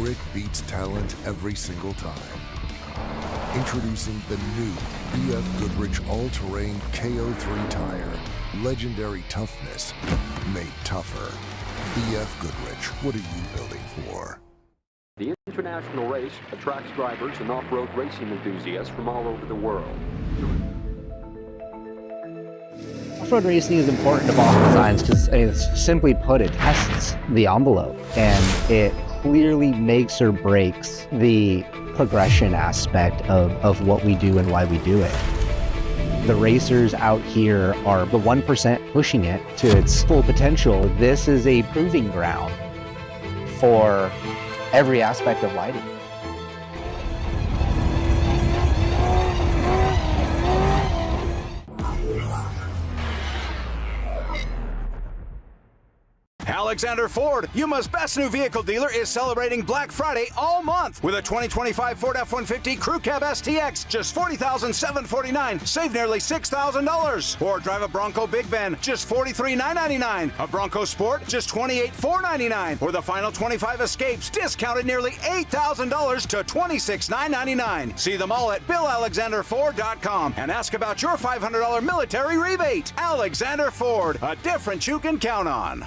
grit beats talent every single time. Introducing the new BF Goodrich all-terrain KO3 tire. Legendary toughness made tougher. BF Goodrich, what are you building for? The international race attracts drivers and off-road racing enthusiasts from all over the world. Off-road racing is important to Baja Designs because, simply put, it tests the envelope and it clearly makes or breaks the progression aspect of what we do and why we do it. The racers out here are the 1% pushing it to its full potential. This is a proving ground for every aspect of lighting. Alexander Ford, Yuma's best new vehicle dealer, is celebrating Black Friday all month with a 2025 Ford F-150 Crew Cab STX, just $40,749, save nearly $6,000. Or drive a Bronco Big Ben, just $43,999. A Bronco Sport, just $28,499. Or the final 25 Escapes, discounted nearly $8,000 to $26,999. See them all at BillAlexanderFord.com and ask about your $500 military rebate. Alexander Ford, a difference you can count on.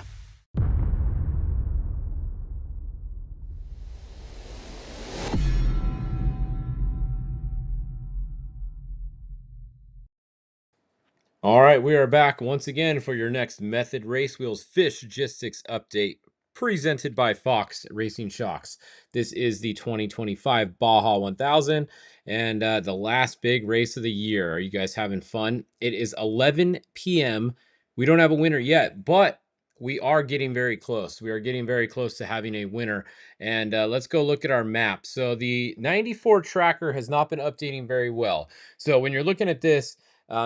All right, we are back once again for your next Method Race Wheels Fishgistics update presented by Fox Racing Shocks. This is the 2025 Baja 1000 and the last big race of the year. Are you guys having fun? It is 11 p.m. We don't have a winner yet, but we are getting very close. We are getting very close to having a winner. And let's go look at our map. So the 94 tracker has not been updating very well. So when you're looking at this,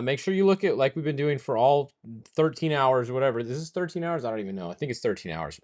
make sure you look at, like we've been doing for all 13 hours or whatever. This is 13 hours? I don't even know. I think it's 13 hours.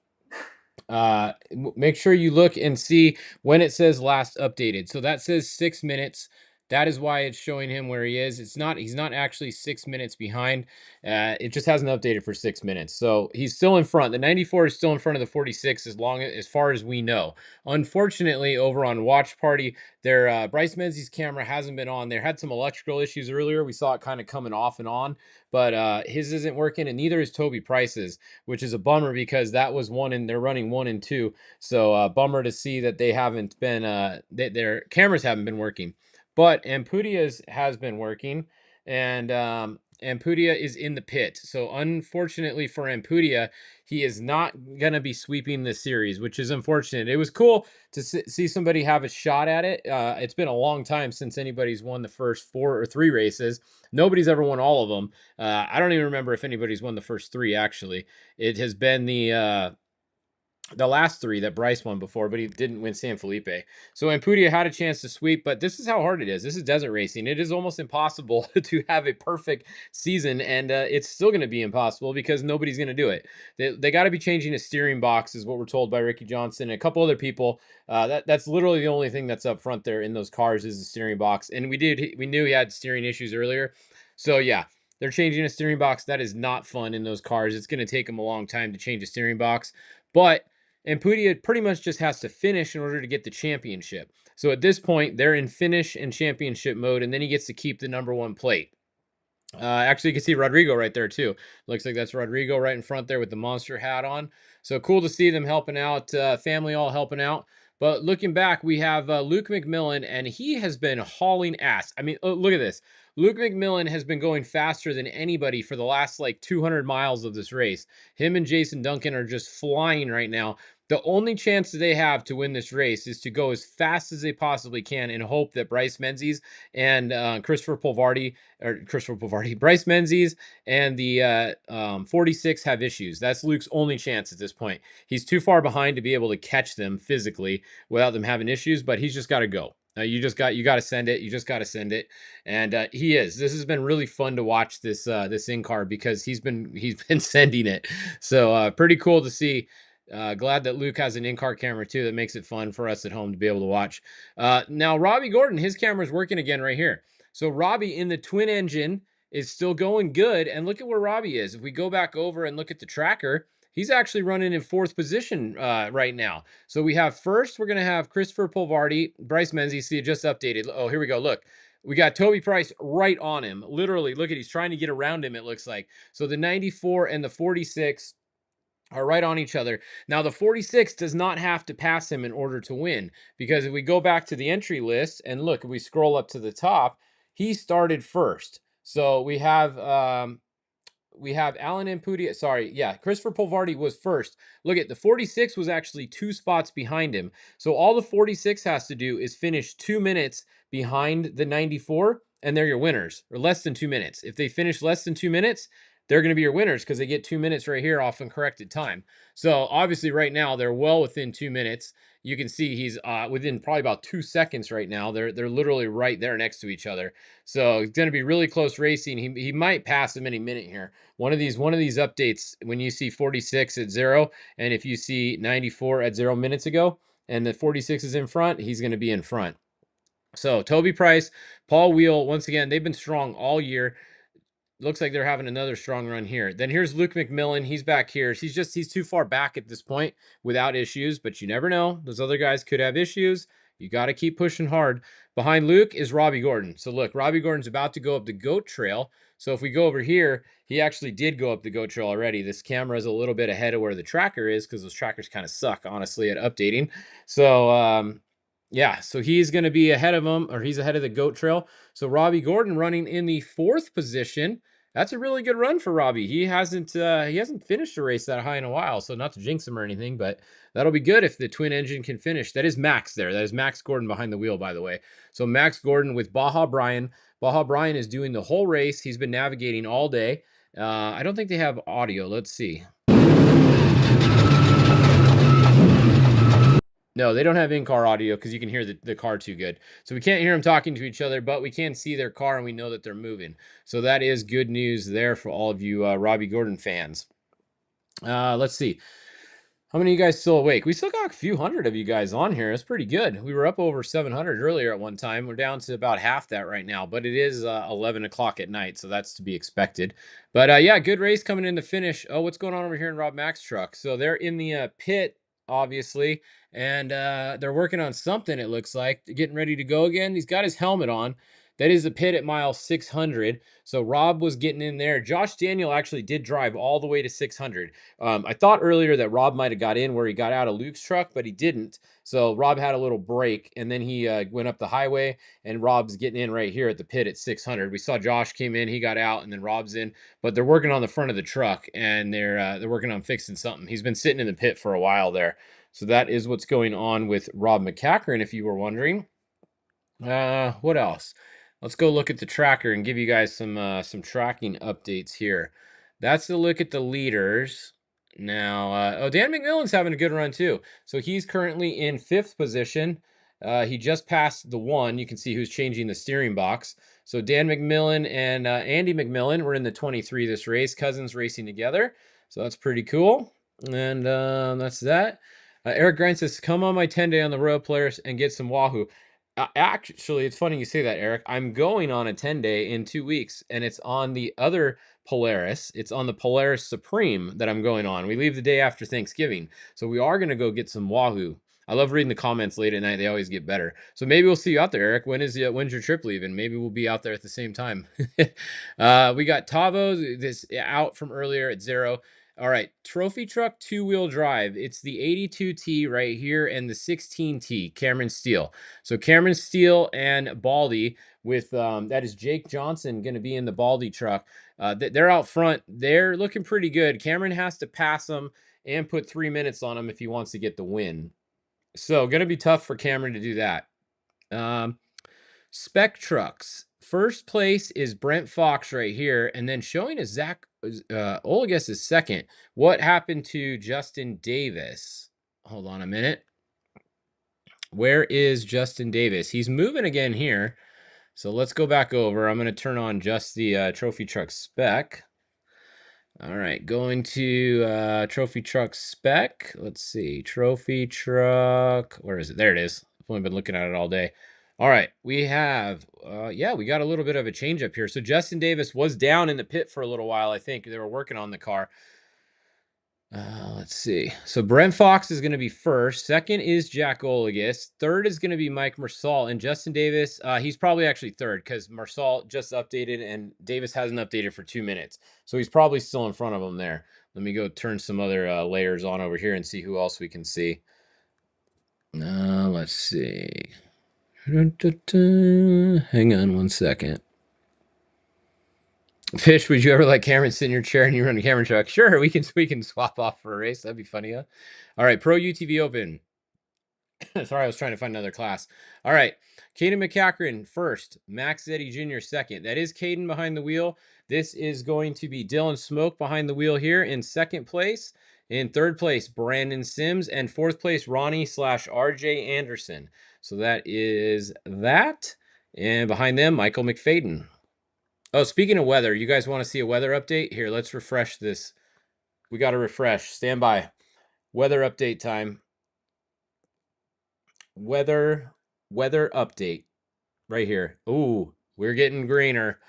Make sure you look and see when it says last updated. So that says 6 minutes. That is why it's showing him where he is. He's not actually 6 minutes behind. It just hasn't updated for 6 minutes. So he's still in front. The 94 is still in front of the 46 as far as we know. Unfortunately, over on Watch Party, their Bryce Menzies camera hasn't been on. There had some electrical issues earlier. We saw it kind of coming off and on, but his isn't working, and neither is Toby Price's, which is a bummer because that was one, and they're running 1 and 2. So bummer to see that they haven't been their cameras haven't been working. But Amputia's has been working, and Amputia is in the pit. So unfortunately for Amputia, he is not going to be sweeping the series, which is unfortunate. It was cool to see somebody have a shot at it. It's been a long time since anybody's won the first 4 or 3 races. Nobody's ever won all of them. I don't even remember if anybody's won the first 3, actually. It has been the last 3 that Bryce won before, but he didn't win San Felipe. So Amputia had a chance to sweep, but this is how hard it is. This is desert racing. It is almost impossible to have a perfect season, and it's still going to be impossible because nobody's going to do it. They got to be changing a steering box, is what we're told by Ricky Johnson and a couple other people. That's literally the only thing that's up front there in those cars is the steering box, and we knew he had steering issues earlier. So yeah, they're changing a steering box. That is not fun in those cars. It's going to take them a long time to change a steering box, but Amputia pretty much just has to finish in order to get the championship. So at this point, they're in finish and championship mode, and then he gets to keep the #1 plate. Actually, you can see Rodrigo right there, too. Looks like that's Rodrigo right in front there with the monster hat on. So cool to see them helping out, family all helping out. But looking back, we have Luke McMillan, and he has been hauling ass. I mean, look at this. Luke McMillan has been going faster than anybody for the last, 200 miles of this race. Him and Jason Duncan are just flying right now. The only chance that they have to win this race is to go as fast as they possibly can and hope that Bryce Menzies and Bryce Menzies and the 46 have issues. That's Luke's only chance at this point. He's too far behind to be able to catch them physically without them having issues, but he's just got to go. You got to send it. You just got to send it. And he is. This has been really fun to watch this in-car because he's been sending it. So pretty cool to see. Glad that Luke has an in-car camera too. That makes it fun for us at home to be able to watch. Now Robbie Gordon, his camera is working again right here. So Robbie in the twin engine is still going good. And look at where Robbie is. If we go back over and look at the tracker, He's actually running in 4th position right now. So we have first, we're going to have Christopher Polvardi, Bryce Menzies. See, it just updated. Oh, here we go. Look, we got Toby Price right on him. Literally, look at, he's trying to get around him, it looks like. So the 94 and the 46 are right on each other. Now, the 46 does not have to pass him in order to win, because if we go back to the entry list and look, if we scroll up to the top, he started first. So we have Alan Impudia. Sorry, yeah, Christopher Polvardi was first. Look at the 46 was actually 2 spots behind him. So all the 46 has to do is finish 2 minutes behind the 94, and they're your winners, or less than 2 minutes. If they finish less than 2 minutes, they're going to be your winners because they get 2 minutes right here off uncorrected time. So obviously, right now they're well within 2 minutes. You can see he's within probably about 2 seconds right now. They're literally right there next to each other. So it's going to be really close racing. He might pass him any minute here. One of these updates, when you see 46 at 0, and if you see 94 at 0 minutes ago, and the 46 is in front, he's going to be in front. So Toby Price, Paul Wheel, once again, they've been strong all year. Looks like they're having another strong run here. Then here's Luke McMillan. He's back here. He's too far back at this point without issues, but you never know. Those other guys could have issues. You got to keep pushing hard. Behind Luke is Robbie Gordon. So look, Robbie Gordon's about to go up the goat trail. So if we go over here, he actually did go up the goat trail already. This camera is a little bit ahead of where the tracker is because those trackers kind of suck, honestly, at updating. So, yeah, so he's going to be ahead of him, or he's ahead of the goat trail. So Robbie Gordon running in the 4th position. That's a really good run for Robbie. He hasn't finished a race that high in a while, so not to jinx him or anything, but that'll be good if the twin engine can finish. That is Max there. That is Max Gordon behind the wheel, by the way. So Max Gordon with Baja Brian. Baja Brian is doing the whole race. He's been navigating all day. I don't think they have audio. Let's see. No, they don't have in-car audio because you can hear the car too good. So we can't hear them talking to each other, but we can see their car and we know that they're moving. So that is good news there for all of you Robbie Gordon fans. Let's see. How many of you guys still awake? We still got a few hundred of you guys on here. It's pretty good. We were up over 700 earlier at one time. We're down to about half that right now, but it is 11 o'clock at night, so that's to be expected. But yeah, good race coming in the finish. Oh, what's going on over here in Rob Mack's truck? So they're in the pit, obviously, and they're working on something, it looks like. They're getting ready to go again. He's got his helmet on. That is the pit at mile 600. So Rob was getting in there. Josh Daniel actually did drive all the way to 600. I thought earlier that Rob might have got in where he got out of Luke's truck, but he didn't. So Rob had a little break, and then he went up the highway, and Rob's getting in right here at the pit at 600. We saw Josh came in, he got out, and then Rob's in. But they're working on the front of the truck, and they're working on fixing something. He's been sitting in the pit for a while there. So that is what's going on with Rob McCackern, if you were wondering. What else? Let's go look at the tracker and give you guys some tracking updates here. That's the look at the leaders. Now, Dan McMillan's having a good run too. So he's currently in 5th position. He just passed the 1. You can see who's changing the steering box. So Dan McMillan and Andy McMillan were in the 23 this race. Cousins racing together. So that's pretty cool. And that's that. Eric Grind says, come on my 10-day on the road, players, and get some Wahoo. Actually, it's funny you say that, Eric. I'm going on a 10-day in 2 weeks, and it's on the other Polaris. It's on the Polaris Supreme that I'm going on. We leave the day after Thanksgiving, so we are going to go get some Wahoo. I love reading the comments late at night. They always get better. So maybe we'll see you out there, Eric. When's your trip leaving? Maybe we'll be out there at the same time. We got Tavo this out from earlier at 0. All right, trophy truck 2-wheel drive. It's the 82T right here and the 16T, Cameron Steele. So Cameron Steele and Baldy with, that is Jake Johnson going to be in the Baldy truck. They're out front. They're looking pretty good. Cameron has to pass them and put 3 minutes on them if he wants to get the win. So going to be tough for Cameron to do that. Spec trucks. First place is Brent Fox right here, and then showing is Zach Olagues is second. What happened to Justin Davis? Hold on a minute. Where is Justin Davis? He's moving again here. So let's go back over. I'm going to turn on just the trophy truck spec. All right, going to trophy truck spec. Let's see, trophy truck. Where is it? There it is. I've only been looking at it all day. All right, we have, yeah, we got a little bit of a change up here. So Justin Davis was down in the pit for a little while. I think they were working on the car. Let's see. So Brent Fox is going to be first. Second is Jack Olagus. Third is going to be Mike Marsal. And Justin Davis, he's probably actually third because Marsal just updated and Davis hasn't updated for 2 minutes. So he's probably still in front of him there. Let me go turn some other layers on over here and see who else we can see. Let's see. Hang on one second. Fish, would you ever let Cameron sit in your chair and you run a Cameron truck? Sure, we can swap off for a race. That'd be funny, huh? All right, Pro UTV Open. Sorry, I was trying to find another class. All right, Caden McCachran first, Max Zeddy Jr. second. That is Caden behind the wheel. This is going to be Dylan Smoke behind the wheel here in second place. In third place, Brandon Sims, and fourth place, Ronnie/RJ Anderson. So that is that. And behind them, Michael McFadden. Oh, speaking of weather, you guys want to see a weather update? Here, let's refresh this. We got to refresh. Stand by. Weather update time. Weather update right here. Ooh, we're getting greener.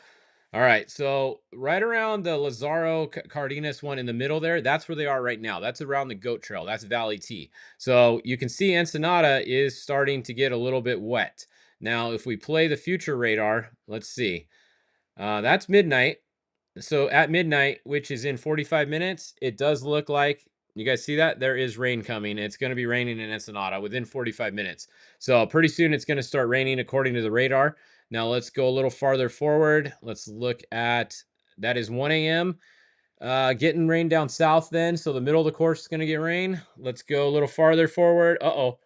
All right, so right around the Lazaro Cardenas one in the middle there, that's where they are right now. That's around the Goat Trail. That's Valley T. So you can see Ensenada is starting to get a little bit wet. Now, if we play the future radar, let's see. That's midnight. So at midnight, which is in 45 minutes, it does look like, you guys see that? There is rain coming. It's going to be raining in Ensenada within 45 minutes. So pretty soon it's going to start raining according to the radar. Now let's go a little farther forward. Let's look at, that is 1 a.m. Getting rain down south then. So the middle of the course is going to get rain. Let's go a little farther forward. Uh-oh.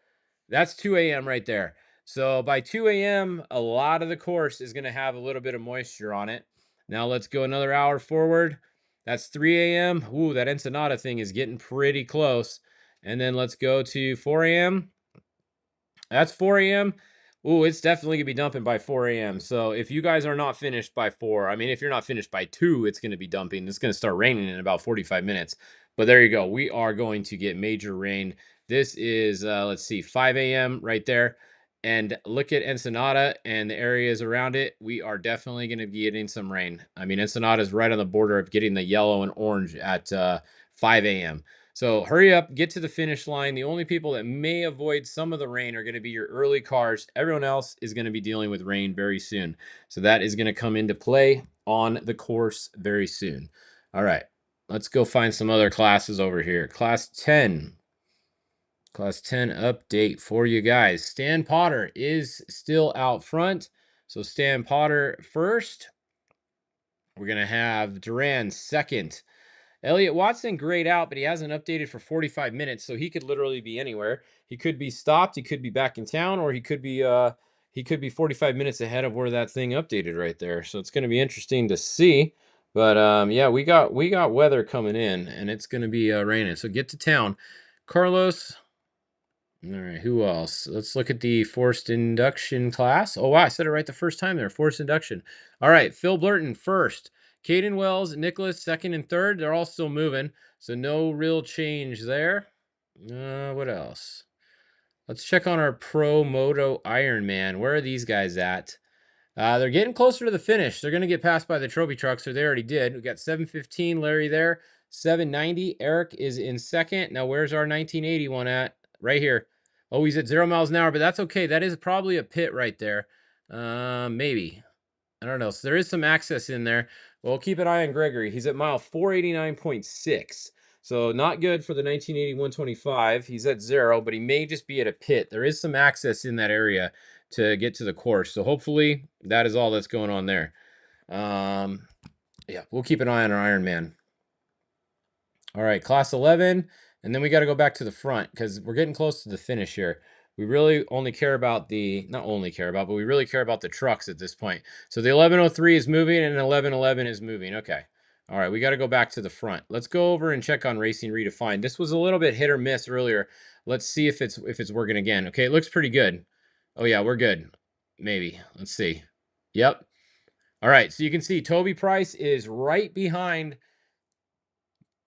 That's 2 a.m. right there. So by 2 a.m., a lot of the course is going to have a little bit of moisture on it. Now let's go another hour forward. That's 3 a.m. Ooh, that Ensenada thing is getting pretty close. And then let's go to 4 a.m. That's 4 a.m. Ooh, it's definitely going to be dumping by 4 a.m. So if you guys are not finished by 4, I mean, if you're not finished by 2, it's going to be dumping. It's going to start raining in about 45 minutes. But there you go. We are going to get major rain. This is, let's see, 5 a.m. right there. And look at Ensenada and the areas around it. We are definitely going to be getting some rain. I mean, Ensenada is right on the border of getting the yellow and orange at 5 a.m. So hurry up, get to the finish line. The only people that may avoid some of the rain are going to be your early cars. Everyone else is going to be dealing with rain very soon. So that is going to come into play on the course very soon. All right, let's go find some other classes over here. Class 10. Class 10 update for you guys. Stan Potter is still out front. So Stan Potter first. We're going to have Duran second. Elliot Watson, grayed out, but he hasn't updated for 45 minutes, so he could literally be anywhere. He could be stopped, he could be back in town, or he could be 45 minutes ahead of where that thing updated right there. So it's going to be interesting to see. But yeah, we got weather coming in, and it's going to be raining. So get to town, Carlos. All right, who else? Let's look at the forced induction class. Oh, wow, I said it right the first time there. Forced induction. All right, Phil Blurton first. Caden Wells, Nicholas second and third. They're all still moving, so no real change there. What else? Let's check on our Pro Moto Ironman. Where are these guys at? They're getting closer to the finish. They're going to get passed by the trophy trucks, or they already did. We got 715, Larry there. 790, Eric is in second. Now, where's our 1981 at? Right here. Oh, he's at 0 miles an hour, but that's okay. That is probably a pit right there. Maybe. I don't know. So there is some access in there. Well, keep an eye on Gregory. He's at mile 489.6. So not good for the 1980-125. He's at 0, but he may just be at a pit. There is some access in that area to get to the course. So hopefully that is all that's going on there. Yeah, we'll keep an eye on our Ironman. All right, class 11. And then we got to go back to the front because we're getting close to the finish here. We really only care about not only care about, but we really care about the trucks at this point. So the 1103 is moving and 1111 is moving. Okay. All right, we got to go back to the front. Let's go over and check on Racing Redefined. This was a little bit hit or miss earlier. Let's see if it's working again. Okay, it looks pretty good. Oh yeah, we're good. Maybe. Let's see. Yep. All right, so you can see Toby Price is right behind.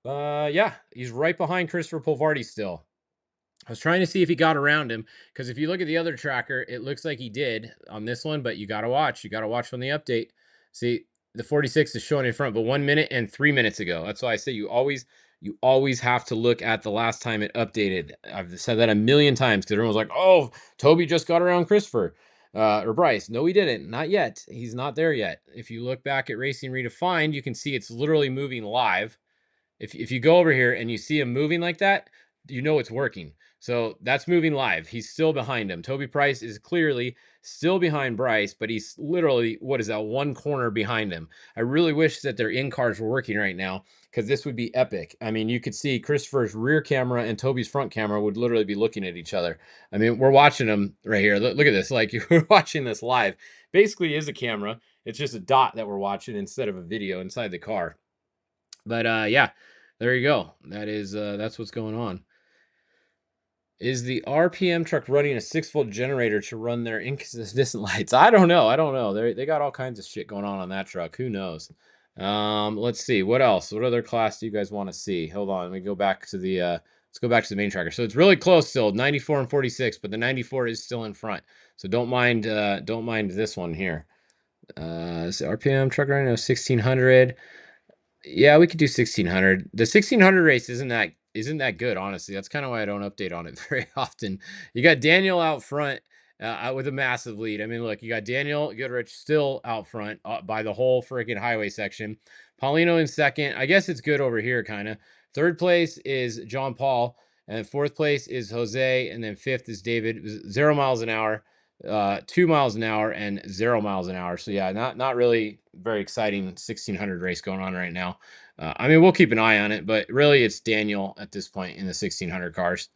Yeah, he's right behind Christopher Polvardi still. I was trying to see if he got around him, because if you look at the other tracker, it looks like he did on this one, but you got to watch. You got to watch from the update. See, the 46 is showing in front, but 1 minute and 3 minutes ago. That's why I say you always you always have to look at the last time it updated. I've said that a million times because everyone's like, oh, Toby just got around Christopher or Bryce. No, he didn't. Not yet. He's not there yet. If you look back at Racing Redefined, you can see it's literally moving live. If you go over here and you see him moving like that, you know it's working. So that's moving live. He's still behind him. Toby Price is clearly still behind Bryce, but he's literally, what is that, one corner behind him. I really wish that their in-cars were working right now because this would be epic. I mean, you could see Christopher's rear camera and Toby's front camera would literally be looking at each other. I mean, we're watching them right here. Look at this. Like, you're watching this live. Basically is a camera. It's just a dot that we're watching instead of a video inside the car. But yeah, there you go. That's what's going on. Is the RPM truck running a 6-volt generator to run their incandescent lights? I don't know. They got all kinds of shit going on that truck. Who knows? Let's see. What else? What other class do you guys want to see? Hold on. Let me go back to the let's go back to the main tracker. So it's really close still, 94 and 46, but the 94 is still in front. So don't mind this one here. So RPM truck running a 1600. Yeah, we could do 1600. The 1600 race isn't that good, honestly. That's kind of why I don't update on it very often. You got Daniel out front out with a massive lead. I mean, look, you got Daniel Goodrich still out front by the whole freaking highway section. Paulino in second. I guess it's good over here, kind of. Third place is John Paul, and fourth place is Jose, and then fifth is David. 0 miles an hour. 2 miles an hour and 0 miles an hour. So yeah, not really very exciting 1600 race going on right now. I mean, we'll keep an eye on it, but really it's Daniel at this point in the 1600 cars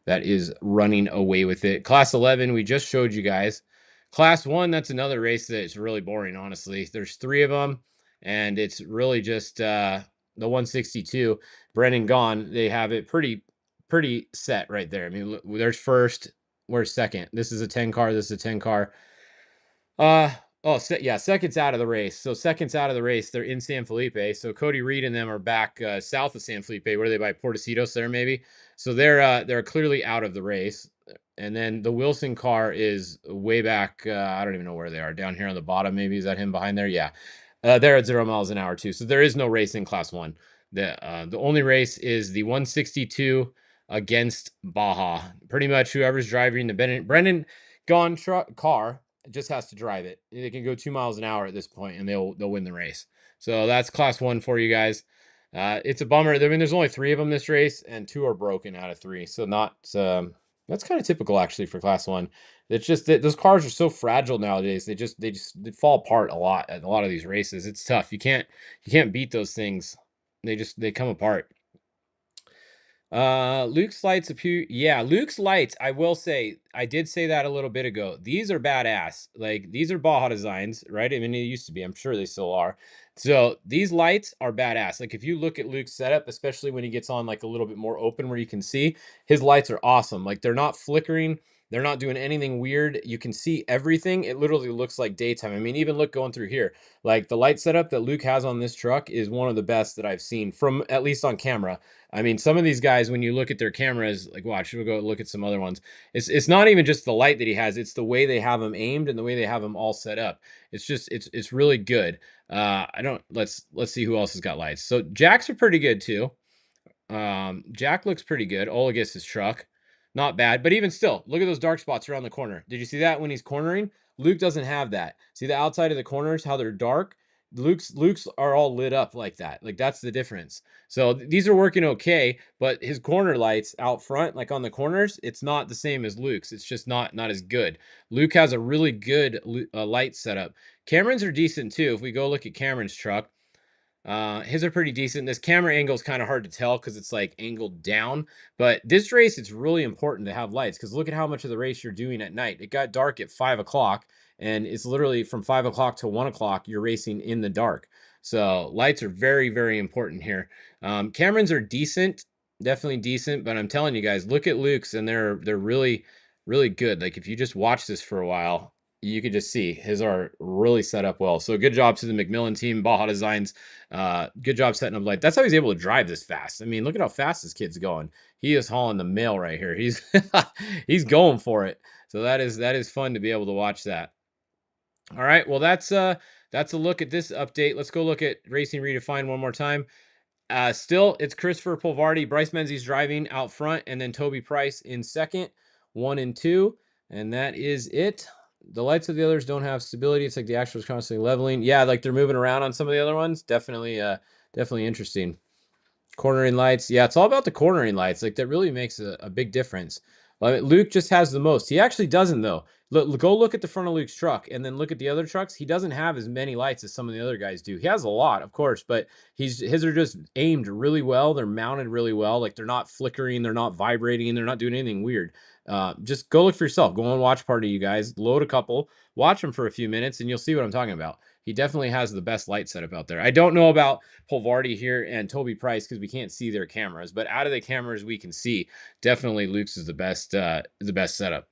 that is running away with it. Class 11, we just showed you guys. Class 1, that's another race that's really boring, honestly. There's 3 of them, and it's really just the 162. Brennan gone. They have it pretty set right there. I mean, look, there's first. Where's second? This is a 10 car. This is a 10 car. Yeah, second's out of the race. So second's out of the race. They're in San Felipe. So Cody Reed and them are back south of San Felipe. Where are they, by Portecitos there maybe? So they're clearly out of the race. And then the Wilson car is way back. I don't even know where they are. Down here on the bottom maybe. Is that him behind there? Yeah. They're at 0 miles an hour too. So there is no race in class 1. The only race is the 162 against Baja. Pretty much whoever's driving the Brennan gone car just has to drive it. They can go 2 miles an hour at this point and they'll win the race. So that's class 1 for you guys. It's a bummer. I mean, there's only 3 of them this race and 2 are broken out of 3. So that's kind of typical actually for class 1. It's just that those cars are so fragile nowadays. They fall apart a lot at a lot of these races. It's tough. You can't beat those things. They come apart. Luke's lights appear. Yeah, Luke's lights. I will say, I did say that a little bit ago. These are badass. Like, these are Baja designs, right? I mean, they used to be. I'm sure they still are. So these lights are badass. Like, if you look at Luke's setup, especially when he gets on like a little bit more open where you can see, his lights are awesome. Like, they're not flickering. They're not doing anything weird. You can see everything. It literally looks like daytime. I mean, even look going through here. Like, the light setup that Luke has on this truck is one of the best that I've seen, from at least on camera. I mean, some of these guys, when you look at their cameras, like, watch, we'll go look at some other ones. It's not even just the light that he has. It's the way they have them aimed and the way they have them all set up. It's just, it's really good. Let's see who else has got lights. So Jack's are pretty good too. Jack looks pretty good. Olagus' his truck. Not bad, but even still, look at those dark spots around the corner. Did you see that when he's cornering? Luke doesn't have that. See the outside of the corners, how they're dark? Luke's are all lit up like that. Like, that's the difference. So these are working okay, but his corner lights out front, like on the corners, it's not the same as Luke's. It's just not as good. Luke has a really good light setup. Cameron's are decent too. If we go look at Cameron's truck, his are pretty decent. This camera angle is kind of hard to tell because it's like angled down, but this race, it's really important to have lights because look at how much of the race you're doing at night. It got dark at 5 o'clock and it's literally from 5 o'clock to 1 o'clock, you're racing in the dark. So lights are very, very important here. Camerons are decent, definitely decent, but I'm telling you guys, look at Luke's and they're really, really good. Like, if you just watch this for a while, you can just see his are really set up well. So good job to the McMillan team, Baja Designs. Good job setting up light. That's how he's able to drive this fast. I mean, look at how fast this kid's going. He is hauling the mail right here. He's he's going for it. So that is fun to be able to watch that. All right, well, that's a look at this update. Let's go look at Racing Redefined one more time. Still, it's Christopher Polvardi, Bryce Menzies driving out front, and then Toby Price in second, 1 and 2, and that is it. The lights of the others don't have stability. It's like the actual is constantly leveling. Yeah, like they're moving around on some of the other ones. Definitely, definitely interesting. Cornering lights. Yeah, it's all about the cornering lights. Like that really makes a big difference. Luke just has the most. He actually doesn't though. Go look at the front of Luke's truck and then look at the other trucks. He doesn't have as many lights as some of the other guys do. He has a lot, of course, but his are just aimed really well. They're mounted really well. Like they're not flickering, they're not vibrating, they're not doing anything weird. Just go look for yourself. Go on Watch Party, you guys. Load a couple, watch them for a few minutes, and you'll see what I'm talking about. He definitely has the best light setup out there. I don't know about Polvardi here and Toby Price because we can't see their cameras, but out of the cameras we can see, definitely Luke's is the best setup.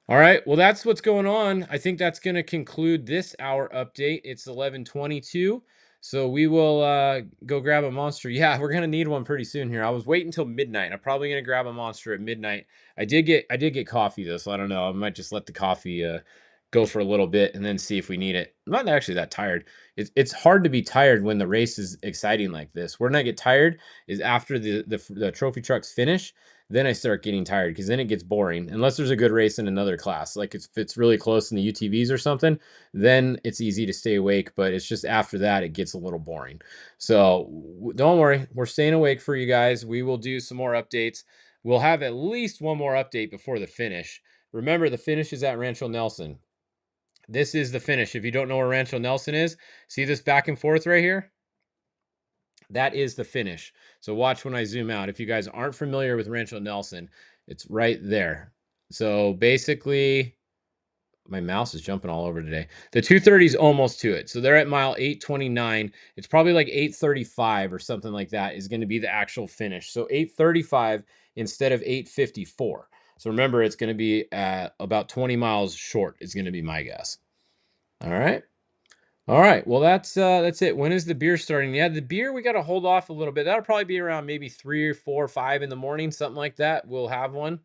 All right, well that's what's going on. I think that's going to conclude this hour update. It's 11:22, so we will go grab a monster. Yeah, we're going to need one pretty soon here. I was waiting until midnight. I'm probably going to grab a monster at midnight. I did get coffee though, so I don't know. I might just let the coffee go for a little bit and then see if we need it. I'm not actually that tired. It's hard to be tired when the race is exciting like this. When I get tired is after the trophy trucks finish. Then I start getting tired because then it gets boring. Unless there's a good race in another class, like if it's really close in the UTVs or something, then it's easy to stay awake. But it's just after that it gets a little boring. So don't worry, we're staying awake for you guys. We will do some more updates. We'll have at least one more update before the finish. Remember, the finish is at Rancho Nelson. This is the finish. If you don't know where Rancho Nelson is, see this back and forth right here? That is the finish. So watch when I zoom out. If you guys aren't familiar with Rancho Nelson, it's right there. So basically, my mouse is jumping all over today. The 230 is almost to it. So they're at mile 829. It's probably like 835 or something like that is going to be the actual finish. So 835 instead of 854. So remember, it's going to be about 20 miles short is going to be my guess. All right. All right. Well, that's it. When is the beer starting? Yeah, the beer we got to hold off a little bit. That'll probably be around maybe 3 or 4 or 5 in the morning, something like that. We'll have one.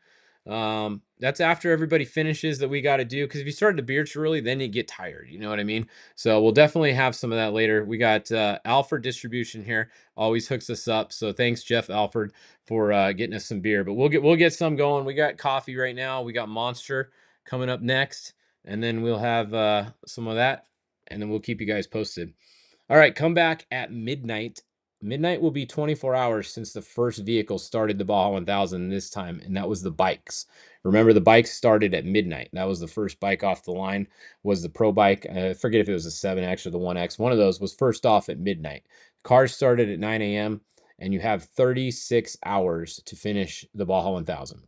That's after everybody finishes that we got to do. Because if you start the beer too early, then you get tired. You know what I mean? So we'll definitely have some of that later. We got Alfred Distribution here. Always hooks us up. So thanks, Jeff Alfred, for getting us some beer. But we'll get some going. We got coffee right now. We got Monster coming up next, and then we'll have some of that. And then we'll keep you guys posted. All right, come back at midnight. Midnight will be 24 hours since the first vehicle started the Baja 1000 this time, and that was the bikes. Remember, the bikes started at midnight. That was the first bike off the line, was the Pro Bike. I forget if it was the 7X or the 1X. One of those was first off at midnight. Cars started at 9 a.m., and you have 36 hours to finish the Baja 1000.